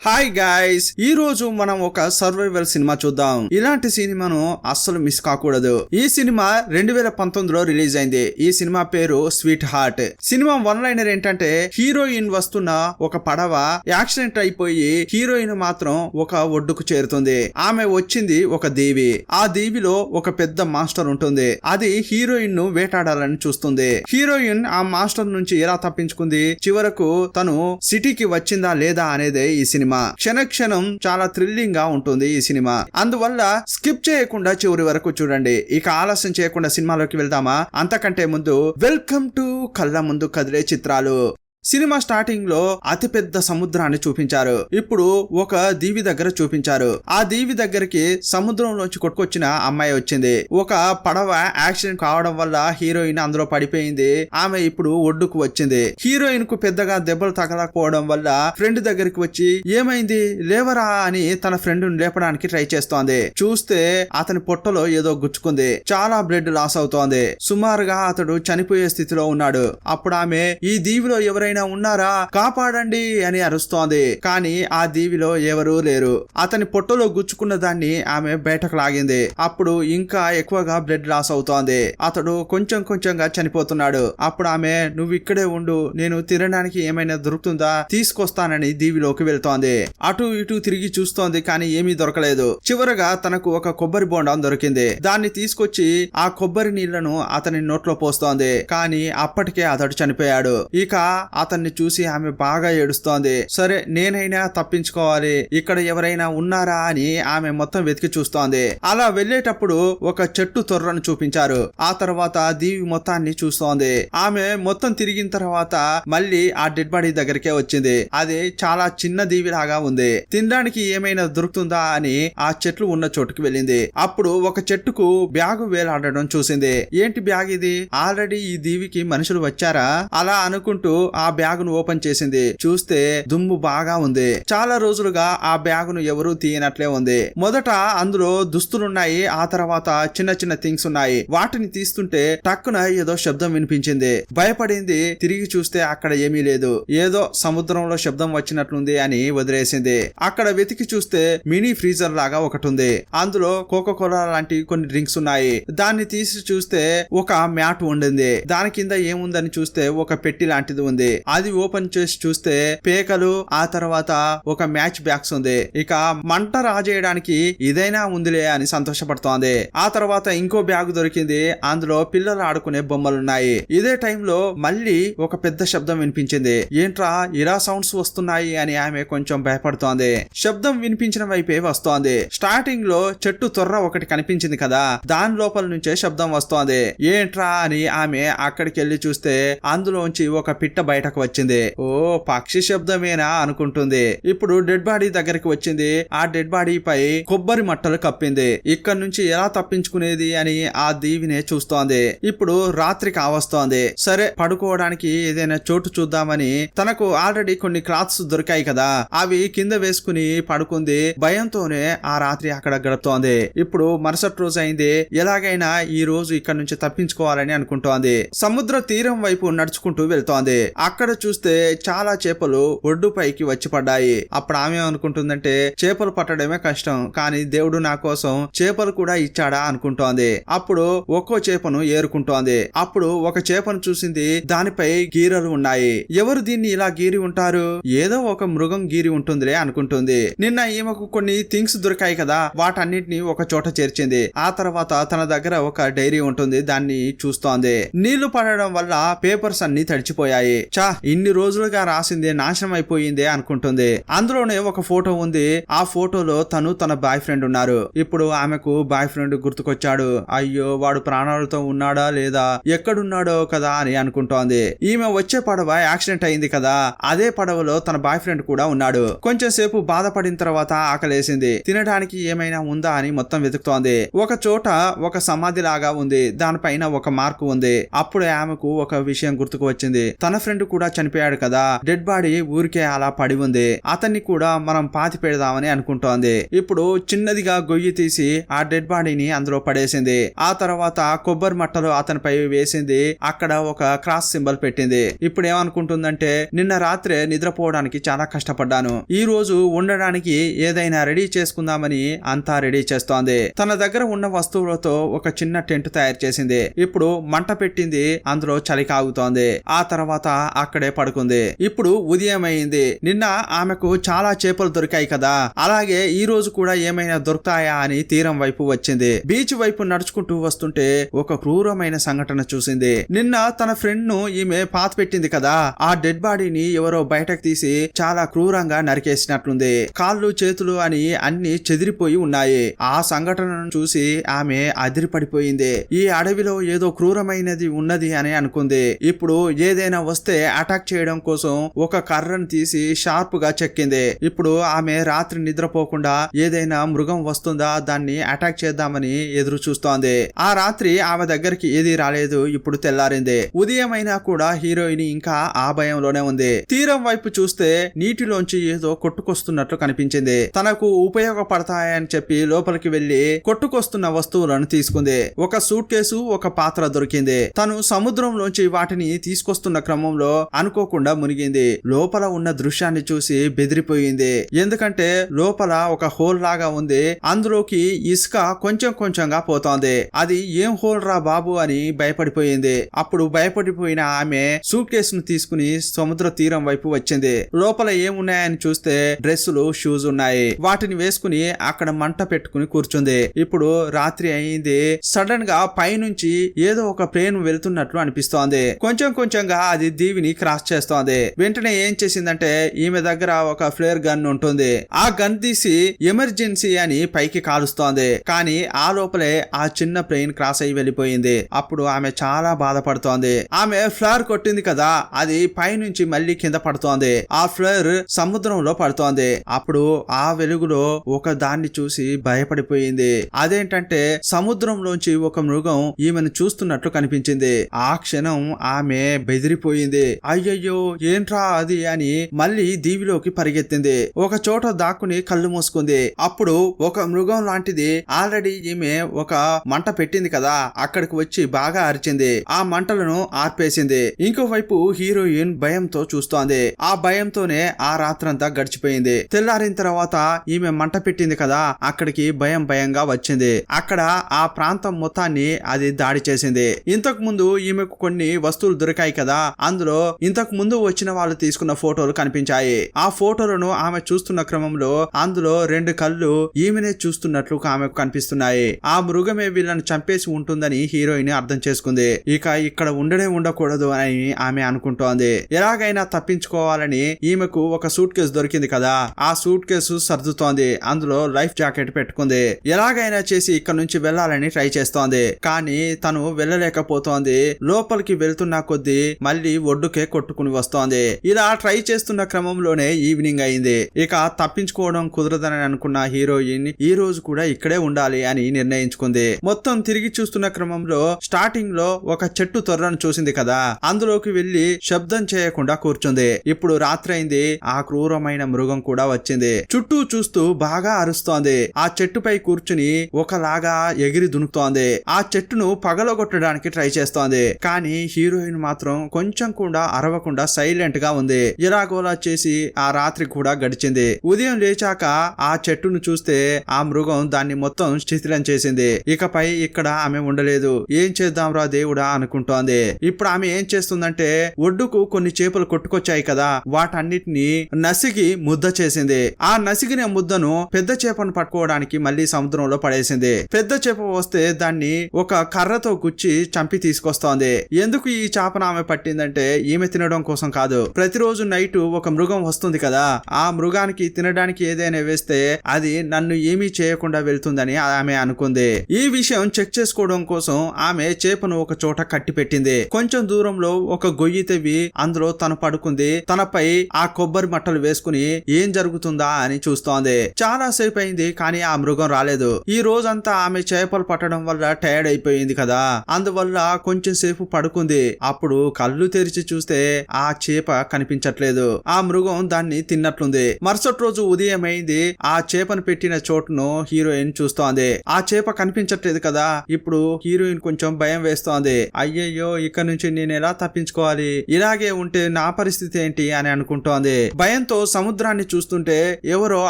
Hi guys, ఈ రోజు మనం ఒక సర్వైవల్ సినిమా చూద్దాం. ఇలాంటి సినిమాను అస్సలు మిస్ కాకూడదు. ఈ సినిమా 2019లో రిలీజ్ అయింది. ఈ సినిమా పేరు sweet heart. Cinema one liner ఏంటంటే, హీరోయిన్ వస్తున్న ఒక పడవ యాక్సిడెంట్ అయిపోయి హీరోయిన్ మాత్రం ఒక ఒడ్డుకు చేరుతుంది. ఆమె వచ్చింది ఒక దీవి. ఆ దీవిలో ఒక పెద్ద మాస్టర్ ఉంటుంది. అది హీరోయిన్ ను వేటాడాలని చూస్తుంది. హీరోయిన్ ఆ మాస్టర్ నుంచి ఎలా తప్పించుకుంది, చివరకు తను సిటీకి వచ్చిందా లేదా అనేదే ఈ సినిమా. క్షణక్షణం చాలా థ్రిల్లింగ్ గా ఉంటుంది ఈ సినిమా. అందువల్ల స్కిప్ చేయకుండా చివరి వరకు చూడండి. ఇక ఆలస్యం చేయకుండా సినిమాలోకి వెళ్దామా? అంతకంటే ముందు వెల్కమ్ టు కళ్ళ ముందు కదిలే చిత్రాలు. సినిమా స్టార్టింగ్ లో అతిపెద్ద సముద్రాన్ని చూపించారు. ఇప్పుడు ఒక దీవి దగ్గర చూపించారు. ఆ దీవి దగ్గరికి సముద్రంలోంచి కొట్టుకొచ్చిన అమ్మాయి వచ్చింది. ఒక పడవ యాక్సిడెంట్ కావడం వల్ల హీరోయిన్ అందులో పడిపోయింది. ఆమె ఇప్పుడు ఒడ్డుకు వచ్చింది. హీరోయిన్ కు పెద్దగా దెబ్బలు తగలకపోవడం వల్ల ఫ్రెండ్ దగ్గరికి వచ్చి ఏమైంది లేవరా అని తన ఫ్రెండ్ లేపడానికి ట్రై చేస్తోంది. చూస్తే అతని పొట్టలో ఏదో గుచ్చుకుంది. చాలా బ్లడ్ లాస్ అవుతోంది. సుమారుగా అతడు చనిపోయే స్థితిలో ఉన్నాడు. అప్పుడు ఆమె ఈ దీవిలో ఎవరైనా ఉన్నారా, కాపాడండి అని అరుస్తోంది. కానీ ఆ దీవిలో ఎవరూ లేరు. అతని పొట్టలో గుచ్చుకున్న దాన్ని ఆమె బయటకు లాగింది. అప్పుడు ఇంకా ఎక్కువగా బ్లడ్ లాస్ అవుతోంది. అతడు కొంచెం కొంచెంగా చనిపోతున్నాడు. అప్పుడు ఆమె నువ్వు ఇక్కడే ఉండు, నేను తినడానికి ఏమైనా దొరుకుతుందా తీసుకొస్తానని దీవిలోకి వెళ్తోంది. అటు ఇటు తిరిగి చూస్తోంది కానీ ఏమీ దొరకలేదు. చివరగా తనకు ఒక కొబ్బరి బోండం దొరికింది. దాన్ని తీసుకొచ్చి ఆ కొబ్బరి నీళ్లను అతని నోట్లో పోస్తోంది. కానీ అప్పటికే అతడు చనిపోయాడు. ఇక అతన్ని చూసి ఆమె బాగా ఏడుస్తోంది. సరే నేనైనా తప్పించుకోవాలి, ఇక్కడ ఎవరైనా ఉన్నారా అని ఆమె మొత్తం వెతికి చూస్తోంది. అలా వెళ్లేటప్పుడు ఒక చెట్టు తొర్రను చూపించారు. ఆ తర్వాత దీవి మొత్తాన్ని చూస్తోంది. ఆమె మొత్తం తిరిగిన తర్వాత మళ్ళీ ఆ డెడ్ బాడీ దగ్గరికే వచ్చింది. అది చాలా చిన్న దీవి లాగా ఉంది. తినడానికి ఏమైనా దొరుకుతుందా అని ఆ చెట్లు ఉన్న చోటుకి వెళ్ళింది. అప్పుడు ఒక చెట్టుకు బ్యాగు వేలాడడం చూసింది. ఏంటి బ్యాగ్ ఇది, ఆల్రెడీ ఈ దీవికి మనుషులు వచ్చారా అలా అనుకుంటూ ఆ బ్యాగును ఓపెన్ చేసింది. చూస్తే దుమ్ము బాగా ఉంది. చాలా రోజులుగా ఆ బ్యాగును ఎవరూ తీయనట్లే ఉంది. మొదట అందులో దుస్తులున్నాయి. ఆ తర్వాత చిన్న చిన్న థింగ్స్ ఉన్నాయి. వాటిని తీస్తుంటే టక్కున ఏదో శబ్దం వినిపించింది. భయపడింది. తిరిగి చూస్తే అక్కడ ఏమీ లేదు. ఏదో సముద్రంలో శబ్దం వచ్చినట్లుంది అని వదిలేసింది. అక్కడ వెతికి చూస్తే మినీ ఫ్రీజర్ లాగా ఒకటి ఉంది. అందులో కోకో కోలా లాంటి కొన్ని డ్రింక్స్ ఉన్నాయి. దాన్ని తీసి చూస్తే ఒక మ్యాట్ ఉండింది. దాని కింద ఏముందని చూస్తే ఒక పెట్టి లాంటిది ఉంది. అది ఓపెన్ చేసి చూస్తే పేకలు, ఆ తర్వాత ఒక మ్యాచ్ బ్యాగ్స్ ఉంది. ఇక మంట రాజేయడానికి ఇదైనా ఉందిలే అని సంతోషపడుతోంది. ఆ తర్వాత ఇంకో బ్యాగ్ దొరికింది. అందులో పిల్లలు ఆడుకునే బొమ్మలున్నాయి. ఇదే టైంలో మళ్ళీ ఒక పెద్ద శబ్దం వినిపించింది. ఏంట్రా ఇలా సౌండ్స్ వస్తున్నాయి అని ఆమె కొంచెం భయపడుతోంది. శబ్దం వినిపించిన వైపే వస్తోంది. స్టార్టింగ్ లో చెట్టు తొర్ర ఒకటి కనిపించింది కదా, దాని లోపల నుంచే శబ్దం వస్తోంది. ఏంట్రా అని ఆమె అక్కడికి వెళ్లి చూస్తే అందులోంచి ఒక పిట్ట బయటకు వచ్చింది. ఓ పక్షి శబ్దమేనా అనుకుంటుంది. ఇప్పుడు డెడ్ బాడీ దగ్గరికి వచ్చింది. ఆ డెడ్ బాడీ పై కొబ్బరి మట్టలు కప్పింది. ఇక్కడ నుంచి ఎలా తప్పించుకునేది అని ఆ దీవినే చూస్తోంది. ఇప్పుడు రాత్రి కావస్తోంది. సరే పడుకోవడానికి ఏదైనా చోటు చూద్దామని తనకు ఆల్రెడీ కొన్ని క్లాత్స్ దొరికాయి కదా, అవి కింద వేసుకుని పడుకుంది. భయంతోనే ఆ రాత్రి అక్కడ గడుపుతోంది. ఇప్పుడు మరుసటి రోజు అయింది. ఎలాగైనా ఈ రోజు ఇక్కడ నుంచి తప్పించుకోవాలని అనుకుంటోంది. సముద్ర తీరం వైపు నడుచుకుంటూ వెళ్తోంది. అక్కడ చూస్తే చాలా చేపలు ఒడ్డు పైకి వచ్చి పడ్డాయి. అప్పుడు ఆమె అనుకుంటుందంటే చేపలు పట్టడమే కష్టం, కానీ దేవుడు నా కోసం చేపలు కూడా ఇచ్చాడా అనుకుంటోంది. అప్పుడు ఒక్కో చేపను ఏరుకుంటోంది. అప్పుడు ఒక చేపను చూసింది. దానిపై గీరలు ఉన్నాయి. ఎవరు దీన్ని ఇలా గీరి ఉంటారు, ఏదో ఒక మృగం గీరి ఉంటుందిలే అనుకుంటుంది. నిన్న ఈమెకు కొన్ని థింగ్స్ దొరికాయి కదా, వాటన్నిటిని ఒక చోట చేర్చింది. ఆ తర్వాత తన దగ్గర ఒక డైరీ ఉంటుంది. దాన్ని చూస్తోంది. నీళ్లు పడడం వల్ల పేపర్స్ అన్ని తడిచిపోయాయి. చా ఇన్ని రోజులుగా రాసిందే నాశనం అయిపోయిందే అనుకుంటుంది. అందులోనే ఒక ఫోటో ఉంది. ఆ ఫోటోలో తను తన బాయ్ ఫ్రెండ్ ఉన్నారు. ఇప్పుడు ఆమెకు బాయ్ ఫ్రెండ్ గుర్తుకొచ్చాడు. అయ్యో వాడు ప్రాణాలతో ఉన్నాడా లేదా, ఎక్కడున్నాడో కదా అని అనుకుంటోంది. ఈమె వచ్చే పడవ యాక్సిడెంట్ అయింది కదా, అదే పడవలో తన బాయ్ ఫ్రెండ్ కూడా ఉన్నాడు. కొంచెం సేపు బాధపడిన తర్వాత ఆకలేసింది. తినడానికి ఏమైనా ఉందా అని మొత్తం వెతుకుతోంది. ఒక చోట ఒక సమాధి లాగా ఉంది. దానిపైన ఒక మార్కు ఉంది. అప్పుడు ఆమెకు ఒక విషయం గుర్తుకు వచ్చింది. తన ఫ్రెండ్ కూడా చనిపోయాడు కదా, డెడ్ బాడీ ఊరికే అలా పడి ఉంది, అతన్ని కూడా మనం పాతి పెడదామని అనుకుంటోంది. ఇప్పుడు చిన్నదిగా గొయ్యి తీసి ఆ డెడ్ బాడీని అందులో పడేసింది. ఆ తర్వాత కొబ్బరి మట్టలు అతనిపై వేసింది. అక్కడ ఒక క్రాస్ సింబల్ పెట్టింది. ఇప్పుడు ఏమనుకుంటుందంటే, నిన్న రాత్రే నిద్రపోవడానికి చాలా కష్టపడ్డాను, ఈ రోజు ఉండడానికి ఏదైనా రెడీ చేసుకుందామని అంతా రెడీ చేస్తోంది. తన దగ్గర ఉన్న వస్తువులతో ఒక చిన్న టెంట్ తయారు చేసింది. ఇప్పుడు మంట పెట్టింది, అందులో చలి కాగుతోంది. ఆ తర్వాత అక్కడే పడుకుంది. ఇప్పుడు ఉదయం అయింది. నిన్న ఆమెకు చాలా చేపలు దొరికాయి కదా, అలాగే ఈ రోజు కూడా ఏమైనా దొరుకుతాయా అని తీరం వైపు వచ్చింది. బీచ్ వైపు నడుచుకుంటూ వస్తుంటే ఒక క్రూరమైన సంఘటన చూసింది. నిన్న తన ఫ్రెండ్ ను ఈమె పాత పెట్టింది కదా, ఆ డెడ్ బాడీని ఎవరో బయటకు తీసి చాలా క్రూరంగా నరికేసినట్లుంది. కాళ్ళు చేతులు అని అన్ని చెదిరిపోయి ఉన్నాయి. ఆ సంఘటనను చూసి ఆమె అదిరిపడిపోయింది. ఈ అడవిలో ఏదో క్రూరమైనది ఉన్నది అని అనుకుంది. ఇప్పుడు ఏదైనా వస్తే అటాక్ చేయడం కోసం ఒక కర్రను తీసి షార్ప్ గా చెక్కింది. ఇప్పుడు ఆమె రాత్రి నిద్రపోకుండా ఏదైనా మృగం వస్తుందా దాన్ని అటాక్ చేద్దామని ఎదురు చూస్తోంది. ఆ రాత్రి ఆమె దగ్గరికి ఏది రాలేదు. ఇప్పుడు తెల్లారింది. ఉదయమైనా కూడా హీరోయిన్ ఇంకా ఆ భయంలోనే ఉంది. తీరం వైపు చూస్తే నీటిలోంచి ఏదో కొట్టుకొస్తున్నట్లు కనిపించింది. తనకు ఉపయోగపడతాయని చెప్పి లోపలికి వెళ్లి కొట్టుకొస్తున్న వస్తువులను తీసుకుంది. ఒక సూట్ కేసు, ఒక పాత్ర దొరికింది. తను సముద్రంలోంచి వాటిని తీసుకొస్తున్న క్రమంలో అనుకోకుండా మునిగింది. లోపల ఉన్న దృశ్యాన్ని చూసి బెదిరిపోయింది. ఎందుకంటే లోపల ఒక హోల్ లాగా ఉంది. అందులోకి ఇసుక కొంచెం కొంచెంగా పోతోంది. అది ఏం హోల్ రా బాబు అని భయపడిపోయింది. అప్పుడు భయపడిపోయిన ఆమె సూట్ కేసును తీసుకుని సముద్ర తీరం వైపు వచ్చింది. లోపల ఏమున్నాయని చూస్తే డ్రెస్సులు, షూస్ ఉన్నాయి. వాటిని వేసుకుని అక్కడ మంట పెట్టుకుని కూర్చుంది. ఇప్పుడు రాత్రి అయింది. సడన్ గా పైనుంచి ఏదో ఒక ప్లేన్ వెళ్తున్నట్లు అనిపిస్తోంది. కొంచెం కొంచెంగా అది దీవిని క్రాస్ చేస్తోంది. వెంటనే ఏం చేసిందంటే, ఈమె దగ్గర ఒక ఫ్లేర్ గన్ ఉంటుంది. ఆ గన్ తీసి ఎమర్జెన్సీ అని పైకి కాలుస్తోంది. కానీ ఆ లోపలే ఆ చిన్న ప్లేన్ క్రాస్ అయి వెళ్ళిపోయింది. అప్పుడు ఆమె చాలా బాధపడుతోంది. ఆమె ఫ్లేర్ కొట్టింది కదా, అది పైనుంచి మళ్ళీ కింద పడుతోంది. ఆ ఫ్లేర్ సముద్రంలో పడుతోంది. అప్పుడు ఆ వెలుగులో ఒక దాన్ని చూసి భయపడిపోయింది. అదేంటంటే సముద్రంలోంచి ఒక మృగం ఈమెను చూస్తున్నట్లు కనిపించింది. ఆ క్షణం ఆమె బెదిరిపోయింది. అయ్యయ్యో ఏంట్రా అది అని మళ్ళీ దీవిలోకి పరిగెత్తింది. ఒక చోట దాక్కుని కళ్ళు మూసుకుంది. అప్పుడు ఒక మృగం లాంటిది ఆల్రెడీ ఈమె ఒక మంట పెట్టింది కదా, అక్కడికి వచ్చి బాగా అరిచింది. ఆ మంటలను ఆర్పేసింది. ఇంకోవైపు హీరోయిన్ భయంతో చూస్తోంది. ఆ భయంతోనే ఆ రాత్రంతా గడిచిపోయింది. తెల్లారిన తర్వాత ఈమె మంట పెట్టింది కదా, అక్కడికి భయంగా వచ్చింది. అక్కడ ఆ ప్రాంతం మొత్తాన్ని అది దాడి చేసింది. ఇంతకు ముందు ఈమెకు కొన్ని వస్తువులు దొరికాయి కదా, అందులో ఇంతకు ముందు వచ్చిన వాళ్ళు తీసుకున్న ఫోటోలు కనిపించాయి. ఆ ఫోటోలను ఆమె చూస్తున్న క్రమంలో అందులో 2 కళ్ళు ఈమెనే చూస్తున్నట్లు ఆమెకు కనిపిస్తున్నాయి. ఆ మృగమే వీళ్ళని చంపేసి ఉంటుందని హీరోయిన్ అర్థం చేసుకుంది. ఇక ఇక్కడ ఉండకూడదు అని ఆమె అనుకుంటోంది. ఎలాగైనా తప్పించుకోవాలని ఈమెకు ఒక సూట్ కేసు దొరికింది కదా, ఆ సూట్ కేసు సర్దుతోంది. అందులో లైఫ్ జాకెట్ పెట్టుకుంది. ఎలాగైనా చేసి ఇక్కడ నుంచి వెళ్లాలని ట్రై చేస్తోంది. కానీ తను వెళ్ళలేకపోతోంది. లోపలికి వెళ్తున్న కొద్దీ మళ్ళీ ఒడ్డుకే కొట్టుకుని వస్తోంది. ఇలా ట్రై చేస్తున్న క్రమంలోనే ఈవినింగ్ అయింది. ఇక తప్పించుకోవడం కుదరదని అనుకున్న హీరోయిన్ ఈ రోజు కూడా ఇక్కడే ఉండాలి అని నిర్ణయించుకుంది. మొత్తం తిరిగి చూస్తున్న క్రమంలో స్టార్టింగ్ లో ఒక చెట్టు తొర్రను చూసింది కదా, అందులోకి వెళ్లి శబ్దం చేయకుండా కూర్చుంది. ఇప్పుడు రాత్రైంది. ఆ క్రూరమైన మృగం కూడా వచ్చింది. చుట్టూ చూస్తూ బాగా అరుస్తోంది. ఆ చెట్టుపై కూర్చుని ఒకలాగా ఎగిరి దునుకుతోంది. ఆ చెట్టును పగలగొట్టడానికి ట్రై చేస్తోంది. కానీ హీరోయిన్ మాత్రం కొంచెం కూడా అరవకుండా సైలెంట్ గా ఉంది. ఎలాగోలా చేసి ఆ రాత్రి కూడా గడిచింది. ఉదయం లేచాక ఆ చెట్టును చూస్తే ఆ మృగం దాన్ని మొత్తం శిథిలం చేసింది. ఇకపై ఇక్కడ ఆమె ఉండలేదు. ఏం చేద్దాంరా దేవుడా అనుకుంటోంది. ఇప్పుడు ఆమె ఏం చేస్తుందంటే, ఒడ్డుకు కొన్ని చేపలు కొట్టుకొచ్చాయి కదా, వాటన్నిటిని నసిగి ముద్ద చేసింది. ఆ నసిగిన ముద్దను పెద్ద చేపను పట్టుకోవడానికి మళ్ళీ సముద్రంలో పడేసింది. పెద్ద చేప వస్తే దాన్ని ఒక కర్రతో గుచ్చి చంపి తీసుకొస్తోంది. ఎందుకు ఈ చేపను ఆమె పట్టిందంటే ఈమె తినడం కోసం కాదు. ప్రతిరోజు నైట్ ఒక మృగం వస్తుంది కదా, ఆ మృగానికి తినడానికి ఏదైనా వేస్తే అది నన్ను ఏమీ చేయకుండా వెళ్తుందని ఆమె అనుకుంది. ఈ విషయం చెక్ చేసుకోవడం కోసం ఆమె చేపను ఒక చోట కట్టి పెట్టింది. కొంచెం దూరంలో ఒక గొయ్యి తవ్వి అందులో తను పడుకుంది. తనపై ఆ కొబ్బరి మట్టలు వేసుకుని ఏం జరుగుతుందా అని చూస్తోంది. చాలా సేపు అయింది కానీ ఆ మృగం రాలేదు. ఈ రోజంతా ఆమె చేపలు పట్టడం వల్ల టైర్డ్ అయిపోయింది కదా, అందువల్ల కొంచెం సేపు పడుకుంది. అప్పుడు కళ్ళు తెరిచి చూసి చూస్తే ఆ చేప కనిపించట్లేదు. ఆ మృగం దాన్ని తిన్నట్లుంది. మరుసటి రోజు ఉదయం అయింది. ఆ చేపను పెట్టిన చోటును హీరోయిన్ చూస్తోంది. ఆ చేప కనిపించట్లేదు కదా. ఇప్పుడు హీరోయిన్ కొంచెం భయం వేస్తోంది. అయ్యయ్యో, ఇక్కడ నుంచి నేను ఎలా తప్పించుకోవాలి, ఇలాగే ఉంటే నా పరిస్థితి ఏంటి అని అనుకుంటోంది. భయంతో సముద్రాన్ని చూస్తుంటే ఎవరో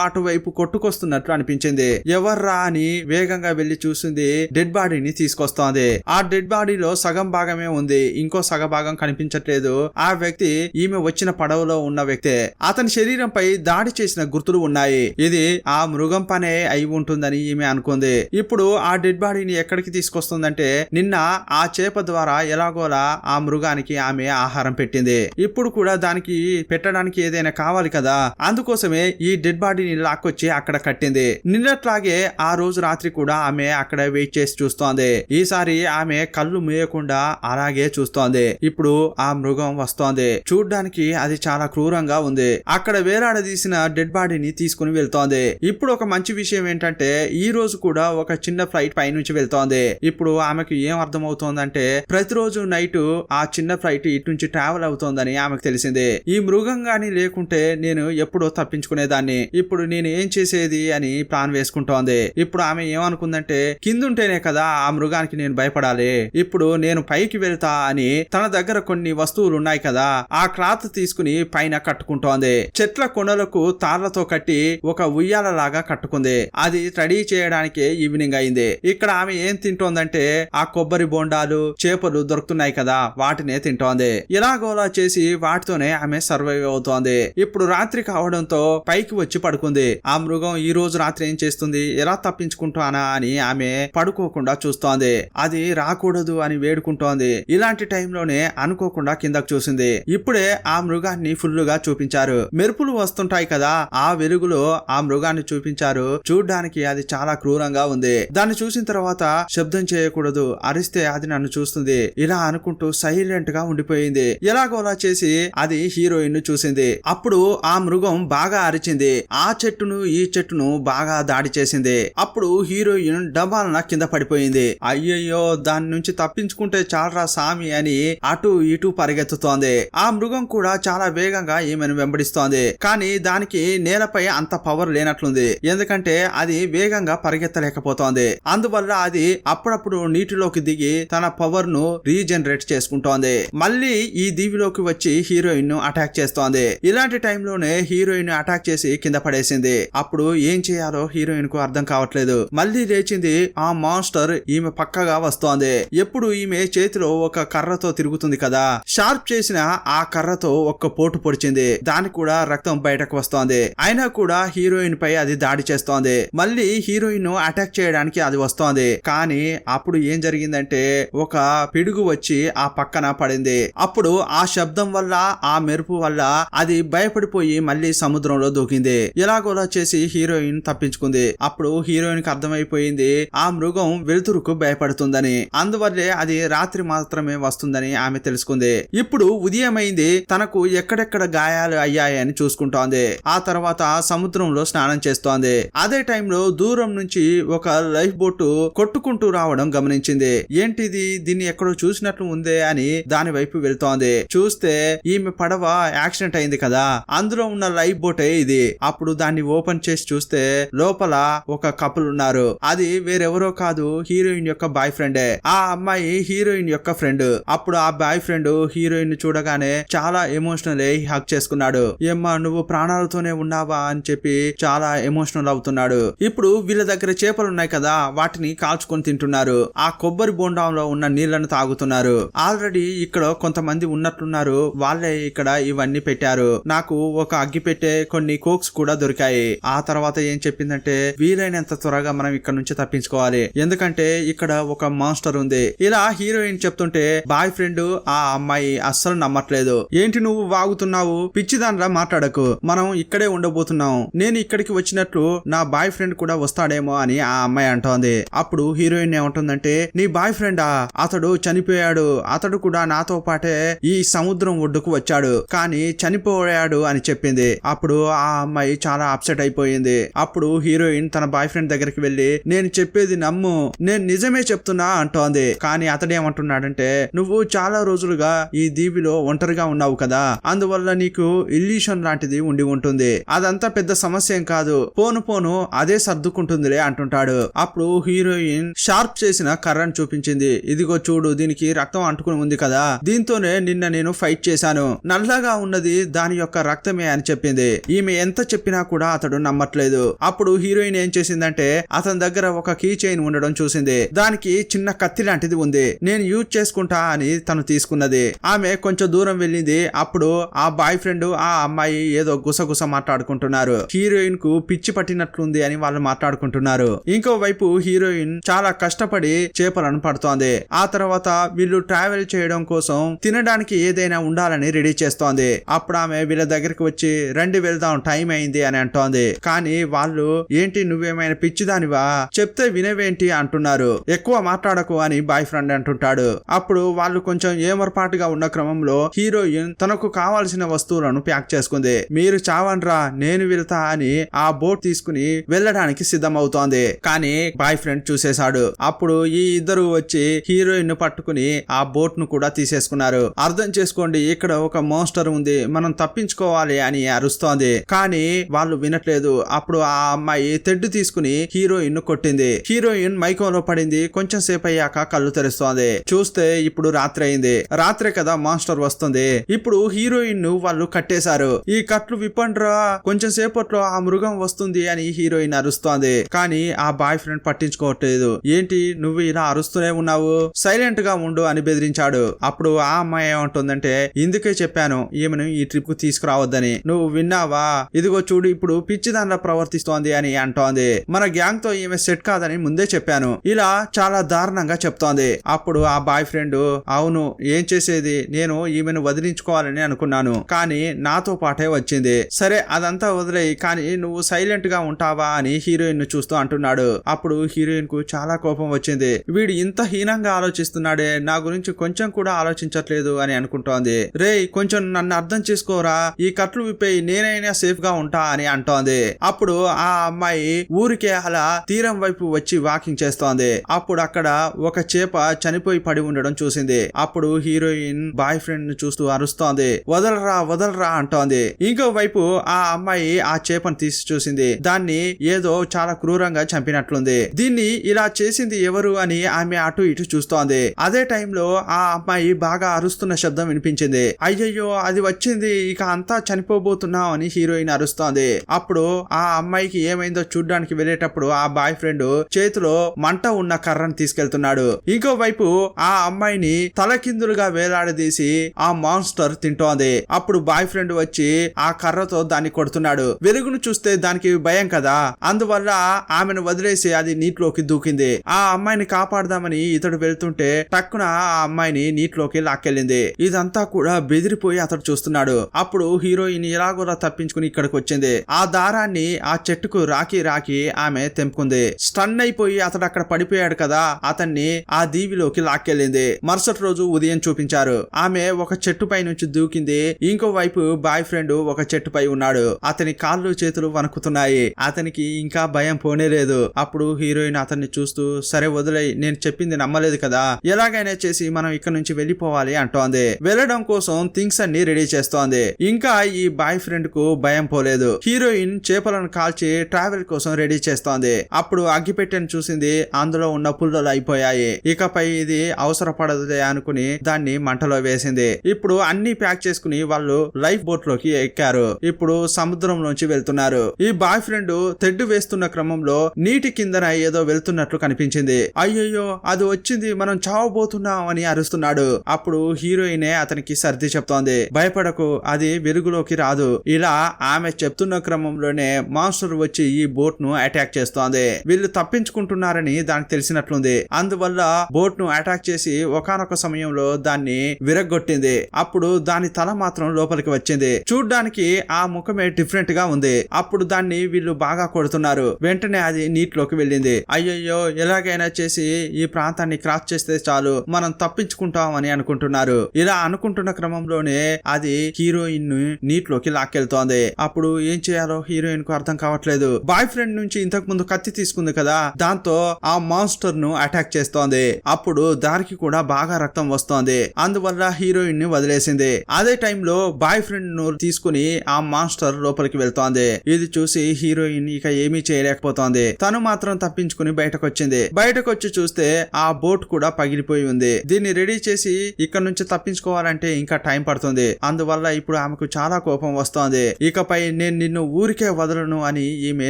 అటువైపు కొట్టుకొస్తున్నట్లు అనిపించింది. ఎవర్రా అని వేగంగా వెళ్లి చూసింది. డెడ్ బాడీని తీసుకొస్తోంది. ఆ డెడ్ బాడీలో సగం భాగమే ఉంది, ఇంకో సగ భాగం కనిపించట్లేదు. ఆ వ్యక్తి ఈమె వచ్చిన పడవలో ఉన్న వ్యక్తే. అతని శరీరంపై దాడి చేసిన గుర్తులు ఉన్నాయి. ఇది ఆ మృగం పనే అయి ఉంటుందని ఈమె అనుకుంది. ఇప్పుడు ఆ డెడ్ బాడీని ఎక్కడికి తీసుకొస్తుందంటే నిన్న ఆ చేప ద్వారా ఎలాగోలా ఆ మృగానికి ఆమె ఆహారం పెట్టింది. ఇప్పుడు కూడా దానికి పెట్టడానికి ఏదైనా కావాలి కదా, అందుకోసమే ఈ డెడ్ బాడీని లాక్కొచ్చి అక్కడ కట్టింది. నిన్నట్లాగే ఆ రోజు రాత్రి కూడా ఆమె అక్కడ వెయిట్ చేసి చూస్తోంది. ఈసారి ఆమె కళ్ళు మూయకుండా అలాగే చూస్తోంది. ఇప్పుడు ఆ మృగం వస్తోంది. చూడ్డానికి అది చాలా క్రూరంగా ఉంది. అక్కడ వేలాడదీసిన డెడ్ బాడీని తీసుకుని వెళ్తోంది. ఇప్పుడు ఒక మంచి విషయం ఏంటంటే ఈ రోజు కూడా ఒక చిన్న ఫ్లైట్ పై నుంచి వెళ్తోంది. ఇప్పుడు ఆమెకు ఏం అర్థం అవుతోందంటే ప్రతిరోజు నైట్ ఆ చిన్న ఫ్లైట్ ఇటు నుంచి ట్రావెల్ అవుతోందని ఆమెకు తెలిసిందే. ఈ మృగం గాని లేకుంటే నేను ఎప్పుడో తప్పించుకునేదాన్ని. ఇప్పుడు నేను ఏం చేసేది అని ప్లాన్ వేసుకుంటోంది. ఇప్పుడు ఆమె ఏమనుకుందంటే కిందుంటేనే కదా ఆ మృగానికి నేను భయపడాలి, ఇప్పుడు నేను పైకి వెళ్తా అని తన దగ్గర కొన్ని వస్తువులు ఉన్నాయి కదా ఆ క్లాత్ తీసుకుని పైన కట్టుకుంటోంది. చెట్ల కొనలకు తాళ్లతో కట్టి ఒక ఉయ్యాల లాగా కట్టుకుంది. అది రెడీ చేయడానికే ఈవినింగ్ అయింది. ఇక్కడ ఆమె ఏం తింటోందంటే ఆ కొబ్బరి బోండాలు, చేపలు దొరుకుతున్నాయి కదా వాటినే తింటోంది. ఇలాగోలా చేసి వాటితోనే ఆమె సర్వైవ్ అవుతోంది. ఇప్పుడు రాత్రి కావడంతో పైకి వచ్చి పడుకుంది. ఆ మృగం ఈ రోజు రాత్రి ఏం చేస్తుంది, ఎలా తప్పించుకుంటానా అని ఆమె పడుకోకుండా చూస్తోంది. అది రాకూడదు అని వేడుకుంటోంది. ఇలాంటి టైంలోనే అనుకోకుండా కిందకు చూసింది. ఇప్పుడే ఆ మృగాన్ని ఫుల్లుగా చూపించారు. మెరుపులు వస్తుంటాయి కదా, ఆ వెలుగులో ఆ మృగాన్ని చూపించారు. చూడ్డానికి అది చాలా క్రూరంగా ఉంది. దాన్ని చూసిన తర్వాత శబ్దం చేయకూడదు, అరిస్తే అది నన్ను చూస్తుంది, ఇలా అనుకుంటూ సైలెంట్ గా ఉండిపోయింది. ఎలాగోలా చేసి అది హీరోయిన్ చూసింది. అప్పుడు ఆ మృగం బాగా అరిచింది. ఆ చెట్టును ఈ చెట్టును బాగా దాడి చేసింది. అప్పుడు హీరోయిన్ డబాలన కింద పడిపోయింది. అయ్యయ్యో, దాని నుంచి తప్పించుకుంటే చాలరా సామి అని అటు ఇటు పరిగెత్తుతోంది. ఆ మృగం కూడా చాలా వేగంగా ఈమెను వెంబడిస్తోంది. కానీ దానికి నేలపై అంత పవర్ లేనట్లుంది, ఎందుకంటే అది వేగంగా పరిగెత్తలేకపోతోంది. అందువల్ల అది అప్పుడప్పుడు నీటిలోకి దిగి తన పవర్ ను రీజనరేట్ చేసుకుంటోంది. మళ్ళీ ఈ దీవిలోకి వచ్చి హీరోయిన్ ను అటాక్ చేస్తోంది. ఇలాంటి టైంలోనే హీరోయిన్ అటాక్ చేసి కింద పడేసింది. అప్పుడు ఏం చేయాలో హీరోయిన్ కు అర్థం కావట్లేదు. మళ్ళీ లేచింది. ఆ మాన్స్టర్ ఈమె పక్కగా వస్తోంది. ఎప్పుడు ఈమె చేతిలో ఒక కర్రతో తిరుగుతుంది కదా, షార్ప్ చేసిన ఆ కర్రతో ఒక్క పోటు పొడిచింది. దానికి కూడా రక్తం బయటకు వస్తోంది. అయినా కూడా హీరోయిన్ పై అది దాడి చేస్తోంది. మళ్ళీ హీరోయిన్ ను అటాక్ చేయడానికి అది వస్తోంది. కానీ అప్పుడు ఏం జరిగిందంటే ఒక పిడుగు వచ్చి ఆ పక్కన పడింది. అప్పుడు ఆ శబ్దం వల్ల ఆ మెరుపు వల్ల అది భయపడిపోయి మళ్ళీ సముద్రంలో దూకింది. ఎలాగోలా చేసి హీరోయిన్ తప్పించుకుంది. అప్పుడు హీరోయిన్ కి అర్థమైపోయింది ఆ మృగం వెలుతురుకు భయపడుతుందని, అందువల్లే అది రాత్రి మాత్రమే వస్తుందని ఆమె తెలుసుకుంది. ఇప్పుడు ఉదయం అయింది. తనకు ఎక్కడెక్కడ గాయాలు అయ్యాయని చూసుకుంటోంది. ఆ తర్వాత సముద్రంలో స్నానం చేస్తోంది. అదే టైంలో దూరం నుంచి ఒక లైఫ్ బోట్ కొట్టుకుంటూ రావడం గమనించింది. ఏంటిది, దీన్ని ఎక్కడో చూసినట్లు ఉందే అని దాని వైపు వెళ్తోంది. చూస్తే ఈమె పడవ యాక్సిడెంట్ అయింది కదా, అందులో ఉన్న లైఫ్ బోటే ఇది. అప్పుడు దాన్ని ఓపెన్ చేసి చూస్తే లోపల ఒక కపుల్ ఉన్నారు. అది వేరెవరో కాదు, హీరోయిన్ యొక్క బాయ్ ఫ్రెండే. ఆ అమ్మాయి హీరోయిన్ యొక్క ఫ్రెండ్. అప్పుడు ఆ బాయ్ ఫ్రెండ్ హీరోయిన్ చూడగానే చాలా ఎమోషనల్ అయి హక్ చేసుకున్నాడు. ఏమ్మా, నువ్వు ప్రాణాలతోనే ఉన్నావా అని చెప్పి చాలా ఎమోషనల్ అవుతున్నాడు. ఇప్పుడు వీళ్ళ దగ్గర చేపలు ఉన్నాయి కదా, వాటిని కాల్చుకొని తింటున్నారు. ఆ కొబ్బరి బోండంలో ఉన్న నీళ్లను తాగుతున్నారు. ఆల్రెడీ ఇక్కడ కొంతమంది ఉన్నట్లున్నారు, వాళ్ళే ఇక్కడ ఇవన్నీ పెట్టారు. నాకు ఒక అగ్గి పెట్టే కొన్ని కోక్స్ కూడా దొరికాయి. ఆ తర్వాత ఏం చెప్పిందంటే వీలైనంత త్వరగా మనం ఇక్కడ నుంచి తప్పించుకోవాలి, ఎందుకంటే ఇక్కడ ఒక మాన్స్టర్ ఉంది. ఇలా హీరోయిన్ చెప్తుంటే బాయ్ ఫ్రెండ్ ఆ అమ్మాయి అస్సలు నమ్మట్లేదు. ఏంటి నువ్వు వాగుతున్నావు, పిచ్చిదాన్లా మాట్లాడకు, మనం ఇక్కడే ఉండబోతున్నాం, నేను ఇక్కడికి వచ్చినట్లు నా బాయ్ ఫ్రెండ్ కూడా వస్తాడేమో అని ఆ అమ్మాయి అంటోంది. అప్పుడు హీరోయిన్ ఏమంటుందంటే నీ బాయ్ ఫ్రెండా, అతడు చనిపోయాడు, అతడు కూడా నాతో పాటే ఈ సముద్రం ఒడ్డుకు వచ్చాడు, కానీ చనిపోయాడు అని చెప్పింది. అప్పుడు ఆ అమ్మాయి చాలా అప్సెట్ అయిపోయింది. అప్పుడు హీరోయిన్ తన బాయ్ ఫ్రెండ్ దగ్గరికి వెళ్లి నేను చెప్పేది నమ్ము, నేను నిజమే చెప్తున్నా అంటోంది. కానీ అతడేమంటున్నాడంటే నువ్వు చాలా రోజులుగా ఈ దీవిలో ఒంటరిగా ఉన్నావు కదా, అందువల్ల నీకు ఇల్యూషన్ లాంటిది ఉండి ఉంటుంది. అదంతా పెద్ద సమస్య ఏం కాదు, పోను పోను అదే సర్దుకుంటుందిలే అంటుంటాడు. అప్పుడు హీరోయిన్ షార్ప్ చేసిన కర్రను చూపించింది. ఇదిగో చూడు, దీనికి రక్తం అంటుకుని ఉంది కదా, దీంతోనే నిన్న నేను ఫైట్ చేశాను. నల్లగా ఉన్నది దాని యొక్క రక్తమే అని చెప్పింది. ఈమె ఎంత చెప్పినా కూడా అతడు నమ్మట్లేదు. అప్పుడు హీరోయిన్ ఏం చేసిందంటే అతని దగ్గర ఒక కీ చైన్ ఉండడం చూసింది. దానికి చిన్న కత్తి లాంటిది ఉంది. నేను యూజ్ చేసుకుంటా అని తను తీసుకున్నది. ఆమె కొంచెం దూరం వెళ్ళింది. అప్పుడు ఆ బాయ్ ఫ్రెండ్ ఆ అమ్మాయి ఏదో గుసగుస మాట్లాడుకుంటున్నారు. హీరోయిన్ కు పిచ్చి పట్టినట్లుంది అని వాళ్ళు మాట్లాడుకుంటున్నారు. ఇంకోవైపు హీరోయిన్ చాలా కష్టపడి చేపలను పడుతోంది. ఆ తర్వాత వీళ్ళు ట్రావెల్ చేయడం కోసం తినడానికి ఏదైనా ఉండాలని రెడీ చేస్తోంది. అప్పుడు ఆమె వీళ్ళ దగ్గరికి వచ్చి రండి వెళ్దాం, టైం అయింది అని అంటోంది. కానీ వాళ్ళు ఏంటి నువ్వేమైనా పిచ్చిదానివా, చెప్తే వినేవేంటి అంటున్నారు. ఎక్కువ మాట్లాడకు అని బాయ్ ఫ్రెండ్ అంటుంటాడు. అప్పుడు వాళ్ళు కొంచెం ఏమరపాటుగా ఉన్న క్రమంలో హీరోయిన్ తనకు కావాల్సిన వస్తువులను ప్యాక్ చేసుకుంది. మీరు చావన్రా, నేను వెళ్తా అని ఆ బోట్ తీసుకుని వెళ్ళడానికి సిద్ధమవుతోంది. కానీ బాయ్ ఫ్రెండ్ చూసేశాడు. అప్పుడు ఈ ఇద్దరు వచ్చి హీరోయిన్ ను పట్టుకుని ఆ బోట్ ను కూడా తీసేసుకున్నారు. అర్థం చేసుకోండి, ఇక్కడ ఒక మోన్స్టర్ ఉంది, మనం తప్పించుకోవాలి అని అరుస్తోంది. కానీ వాళ్ళు వినట్లేదు. అప్పుడు ఆ అమ్మాయి తెడ్డు తీసుకుని హీరోయిన్ ను కొట్టింది. హీరోయిన్ మైకంలో పడింది. కొంచెం సేపు అయ్యాక కళ్ళు తెరుస్తోంది. చూస్తే ఇప్పుడు రాత్రి అయింది. రాత్రే కదా మాన్స్టర్ వస్తుంది. ఇప్పుడు హీరోయిన్ ను వాళ్ళు కట్టేశారు. ఈ కట్లు విప్పండ్రా, కొంచెం సేపట్లో ఆ మృగం వస్తుంది అని హీరోయిన్ అరుస్తోంది. కానీ ఆ బాయ్ ఫ్రెండ్ పట్టించుకోవట్లేదు. ఏంటి నువ్వు ఇలా అరుస్తూనే ఉన్నావు, సైలెంట్ గా ఉండు అని బెదిరించాడు. అప్పుడు ఆ అమ్మాయి ఏమంటుందంటే ఇందుకే చెప్పాను ఈమెను ఈ ట్రిప్ కు తీసుకురావద్దని, నువ్వు విన్నావా, ఇదిగో చూడు ఇప్పుడు పిచ్చిదానిలా ప్రవర్తిస్తోంది అని అంటోంది. మన గ్యాంగ్ తో ఈమె సెట్ కాదని ముందే చెప్పాను, ఇలా చాలా దారుణంగా చెప్తోంది. అప్పుడు ఆ బాయ్ ఫ్రెండ్ అవును ఏం చేసేది, నేను ఈమెను వదిలించుకోవాలని అనుకున్నాను, కానీ నాతో పాటే వచ్చింది. సరే అదంతా వదిలేయి, కానీ నువ్వు సైలెంట్ గా ఉంటావా అని హీరోయిన్ ను చూస్తూ అంటున్నాడు. అప్పుడు హీరోయిన్ కు చాలా కోపం వచ్చింది. వీడు ఇంత హీనంగా ఆలోచిస్తున్నాడే, నా గురించి కొంచెం కూడా ఆలోచించట్లేదు అని అనుకుంటోంది. రే కొంచెం నన్ను అర్థం చేసుకోరా, ఈ కట్లు విప్పేయి, నేనైనా సేఫ్ గా ఉంటా అని అంటోంది. అప్పుడు ఆ అమ్మాయి ఊరికే అలా తీరం వైపు వచ్చి వాకింగ్ చేస్తోంది. అప్పుడు అక్కడ ఒక చేప చనిపోయి పడి ఉండడం చూసింది. అప్పుడు హీరోయిన్ బాయ్ ఫ్రెండ్ ను చూస్తూ అరుస్తోంది, వదలరా వదలరా అంటోంది. ఇంకో వైపు ఆ అమ్మాయి ఆ చేపను తీసి చూసింది. దాన్ని ఏదో చాలా క్రూరంగా చంపినట్లుంది. దీన్ని ఇలా చేసింది ఎవరు అని ఆమె అటు ఇటు చూస్తోంది. అదే టైంలో ఆ అమ్మాయి బాగా అరుస్తున్న శబ్దం వినిపించింది. అయ్యయ్యో అది వచ్చింది, ఇక అంతా చనిపోబోతున్నాం అని హీరోయిన్ అరుస్తోంది. అప్పుడు ఆ అమ్మాయికి ఏమైందో చూడ్డానికి వెళ్ళేటప్పుడు ఆ బాయ్ ఫ్రెండ్ చేతిలో మంట ఉన్న కర్రను తీసుకెళ్తున్నాడు. ఇంకో వైపు ఆ అమ్మాయిని తలకిందులుగా వేలాడదీసి ఆ మాన్స్టర్ తింటోంది. అప్పుడు బాయ్ ఫ్రెండ్ వచ్చి ఆ కర్రతో దాన్ని కొడుతున్నాడు. వెలుగును చూస్తే దానికి భయం కదా, అందువల్ల ఆమెను వదిలేసి అది నీటిలోకి దూకింది. ఆ అమ్మాయిని కాపాడదామని ఇతడు వెళ్తుంటే టక్కున ఆ అమ్మాయిని నీటిలోకి లాక్కెళ్ళింది. ఇదంతా కూడా బెదిరిపోయి అతడు చూస్తున్నాడు. అప్పుడు హీరోయిన్ ఎలాగోలా తప్పించుకుని ఇక్కడికి వచ్చింది. ఆ దారాన్ని ఆ చెట్టుకు రాకి రాకి ఆమె తెంపుకుంది. స్టన్ అయిపోయి అతడు అక్కడ పడిపోయాడు కదా, అతన్ని ఆ దీవిలోకి లాక్కెళ్ళింది. మరుసటి రోజు ఉదయం చూపించారు. ఆమె ఒక చెట్టుపై నుంచి దూకింది. ఇంకో వైపు బాయ్ ఫ్రెండ్ ఒక చెట్టుపై ఉన్నాడు. అతని కాళ్ళు చేతులు వణుకుతున్నాయి. అతనికి ఇంకా భయం పోనేలేదు. అప్పుడు హీరోయిన్ అతన్ని చూస్తూ సరే వదిలే, నేను చెప్పింది నమ్మలేదు కదా, ఎలాగైనా చేసి మనం ఇక్కడ నుంచి వెళ్ళిపోవాలి అంటోంది. వెళ్ళడం కోసం థింగ్స్ అన్ని రెడీ చేస్తోంది. ఇంకా ఈ బాయ్ ఫ్రెండ్ కు భయం పోలేదు. హీరోయిన్ చేపలను కాల్చి ట్రావెల్ కోసం రెడీ చేస్తోంది. అప్పుడు అగ్గిపెట్టెను చూసింది. అందులో ఉన్న పుల్లలు అయిపోయాయి. ఇకపై ఇది అవసరపడదే అనుకుని దాన్ని మంటలో వేసింది. ఇప్పుడు అన్ని ప్యాక్ చేసుకుని వాళ్ళు లైఫ్ బోట్ లోకి ఎక్కారు. ఇప్పుడు సముద్రంలోంచి వెళ్తున్నారు. ఈ బాయ్ ఫ్రెండ్ తెడ్డు వేస్తున్న క్రమంలో నీటి కిందన ఏదో వెళ్తున్నట్లు కనిపించింది. అయ్యయ్యో అది వచ్చింది, మనం చావబోతున్నాం అని అరుస్తున్నాడు. అప్పుడు హీరోయినే అతనికి సర్ది చెప్తోంది, భయపడకు అది వెలుగులోకి రాదు. ఇలా ఆమె చెప్తున్న క్రమంలోనే మాన్స్టర్ వచ్చి ఈ బోట్ ను అటాక్ చేస్తోంది. వీళ్ళు తప్పించుకుంటున్నారని దానికి తెలిసినట్లుంది. అందువల్ల బోట్ ను అటాక్ చేసి ఒకానొక సమయంలో దాన్ని విరగ్గొట్టింది. అప్పుడు దాని తల మాత్రం లోపలికి వచ్చింది. చూడ్డానికి ఆ ముఖమే డిఫరెంట్ గా ఉంది. అప్పుడు దాన్ని వీళ్ళు బాగా కొడుతున్నారు. వెంటనే అది నీటిలోకి వెళ్ళింది. అయ్యయ్యో ఎలాగైనా చేసి ఈ ప్రాంతాన్ని క్రాస్ చేస్తే చాలు, మనం తప్పించుకుంటాం అని అనుకుంటున్నారు. ఇలా అనుకుంటున్న క్రమంలోనే అది హీరోయిన్ ను నీటిలోకి లాక్కెళ్తోంది. అప్పుడు ఏం చేయాలో హీరోయిన్ కు అర్థం కావట్లేదు. బాయ్ ఫ్రెండ్ నుంచి ఇంతకు ముందు కత్తి తీసుకుంది కదా, దాంతో ఆ మాన్స్టర్ ను అటాక్ చేస్తోంది. అప్పుడు దానికి కూడా బాగా రక్తం వస్తోంది. అందువల్ల హీరోయిన్ ని వదిలేసింది. అదే టైంలో బాయ్ ఫ్రెండ్ ను తీసుకుని ఆ మాన్స్టర్ లోపలికి వెళ్తోంది. ఇది చూసి హీరోయిన్ ఇక ఏమీ చేయలేకపోతోంది. తను మాత్రం తప్పించుకుని బయటకు వచ్చింది. బయటకు వచ్చి చూస్తే ఆ బోట్ కూడా పగిలిపోయి ఉంది. దీన్ని రెడీ చేసి ఇక్కడ నుంచి తప్పించుకోవాలంటే ఇంకా టైం పడుతుంది. అందువల్ల ఇప్పుడు ఆమెకు చాలా కోపం వస్తోంది. ఇకపై నేను నిన్ను ఊరికే వదలను అని ఈమె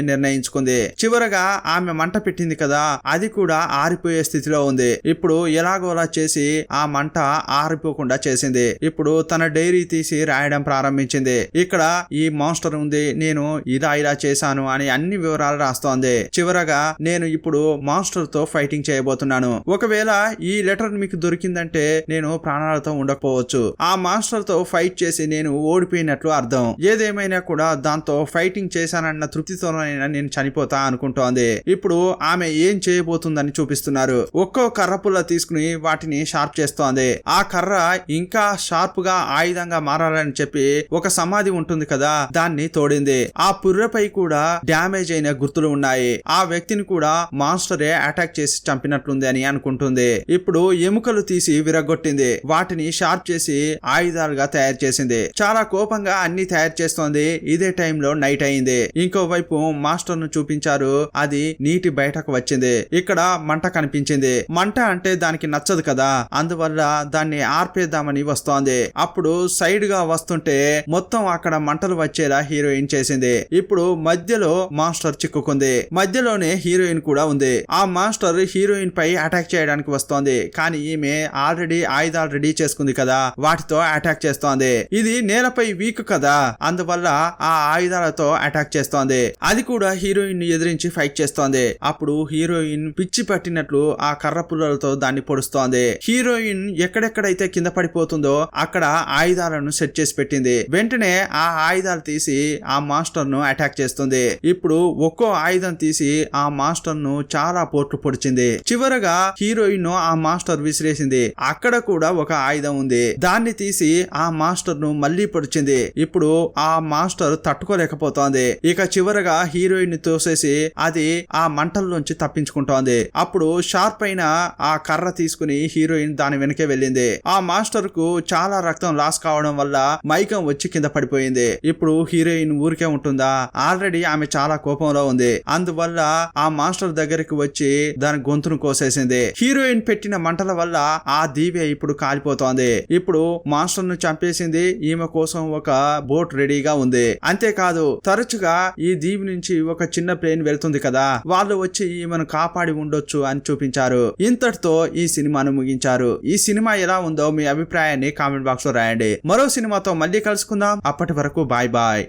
నిర్ణయించుకుంది. చివరగా ఆమె మంట పెట్టింది కదా, అది కూడా ఆరిపోయే స్థితిలో ఉంది. ఇప్పుడు ఎలాగోలా చేసి ఆ మంట ఆరిపోకుండా చేసింది. ఇప్పుడు తన డైరీ తీసి రాయడం ప్రారంభించింది. ఇక్కడ ఈ మాన్స్టర్ ఉంది, నేను ఇలా చేశాను అని అన్ని వివరాలు రాస్తోంది. చివరగా నేను ఇప్పుడు మాన్స్టర్ తో ఫైటింగ్ చేయబోతున్నాను. ఒకవేళ ఈ లెటర్ మీకు దొరికిందంటే నేను ప్రాణాలతో ఉండకపోవచ్చు. ఆ మాన్స్టర్ తో ఫైట్ చేసి నేను ఓడిపోయినట్లు అర్థం. ఏదేమైనా కూడా దాంతో ఫైటింగ్ చేశానన్న తృప్తితోనైనా నేను చనిపోతా అనుకుంటోంది. ఇప్పుడు ఆమె ఏం చేయబోతుందని చూపిస్తున్నారు. ఒక్కో కర్ర పుల్ల తీసుకుని వాటిని షార్ప్ చేస్తోంది. ఆ కర్ర ఇంకా షార్ప్ గా ఆయుధంగా మారాలని చెప్పి ఒక సమాధి ఉంటుంది కదా, దాన్ని తోడింది. ఆ పుర్రెపై కూడా డ్యామేజ్ అయిన గుర్తులు ఉన్నాయి. ఆ వ్యక్తిని కూడా మాన్స్టరే అటాక్ చేసి చంపినట్లుంది అని అనుకుంటుంది. ఇప్పుడు ఎముకలు తీసి విరగొట్టింది. వాటిని షార్ప్ చేసి ఆయుధాలుగా తయారు చేసింది. చాలా కోపంగా అన్ని తయారు చేస్తోంది. ఇదే టైంలో నైట్ అయింది. ఇంకోవైపు మాస్టర్ ను చూపించారు. అది నీటి బయటకు వచ్చింది. ఇక్కడ మంట కనిపించింది. మంట అంటే దానికి నచ్చదు కదా, అందువల్ల దాన్ని ఆర్పేద్దామని వస్తోంది. అప్పుడు సైడ్ గా వస్తుంటే మొత్తం అక్కడ మంటలు వచ్చేలా హీరోయిన్ చేసింది. ఇప్పుడు మధ్యలో మాస్టర్ చిక్కుకుంది. మధ్యలోనే హీరోయిన్ కూడా ఉంది. ఆ మాస్టర్ హీరోయిన్ పై అటాక్ చేయడానికి వస్తోంది. కానీ ఈమె ఆల్రెడీ ఆయుధాలు రెడీ చేసుకుంది కదా, వాటితో అటాక్ చేస్తోంది. ఇది నేలపై వీక్ కదా, అందువల్ల ఆ ఆయుధాలతో అటాక్ చేస్తోంది. అది కూడా హీరోయిన్ ని ఎదిరించి ఫైట్ చేస్తోంది. అప్పుడు హీరోయిన్ పిచ్చి పట్టినట్లు ఆ కర్ర పుల్లలతో దాన్ని పొడుస్తోంది. హీరోయిన్ ఎక్కడెక్కడైతే కింద పడిపోతుందో అక్కడ ఆయుధాలను సెట్ చేసి పెట్టింది. వెంటనే ఆ ఆయుధాలు తీసి ఆ మాస్టర్ ను అటాక్ చేస్తుంది. ఇప్పుడు ఒక్కో ఆయుధం తీసి ఆ మాస్టర్ ను చాలా పోట్లు పొడిచింది. చివరగా హీరోయిన్ ఆ మాస్టర్ విసిరేసింది. అక్కడ కూడా ఒక ఆయుధం ఉంది. దాన్ని తీసి ఆ మాస్టర్ ను మళ్లీ పొడిచింది. ఇప్పుడు ఆ మాస్టర్ తట్టుకోలేకపోతోంది. ఇక చివరగా హీరోయిన్ ని తోసేసి అది ఆ మంటల్లోంచి తప్పించుకుంటోంది. అప్పుడు షార్ప్ అయిన ఆ కర్ర తీసుకుని హీరోయిన్ దాని వెనకే వెళ్ళింది. ఆ మాస్టర్ కు చాలా రక్తం లాస్ కావడం వల్ల మైకం వచ్చి కింద పడిపోయింది. ఇప్పుడు హీరోయిన్ ఊరికే ఉంటుందా? ఆల్రెడీ ఆమె చాలా కోపంలో ఉంది. అందువల్ల ఆ మాస్టర్ దగ్గరికి వచ్చి దాని గొంతును కోసేసింది. హీరోయిన్ పెట్టిన మంటల వల్ల ఆ దీవె ఇప్పుడు కాలిపోతోంది. ఇప్పుడు మాస్టర్ ను చంపేసింది. ఈమె కోసం ఒక బోట్ రెడీగా ఉంది. అంతేకాదు తరచుగా ఈ దీవి నుంచి ఒక చిన్న ప్లేన్ వెళ్తుంది కదా, వాళ్ళు వచ్చి ఈమెను కాపాడి ఉండొచ్చు అని చూపించారు. ఇంతటితో ఈ సినిమాను ముగించారు. ఈ సినిమా ఎలా ఉందో మీ అభిప్రాయాన్ని కామెంట్ బాక్స్ లో రాయండి. మరో సినిమాతో మళ్ళీ కలుసుకుందాం. అప్పటి వరకు బాయ్ బాయ్.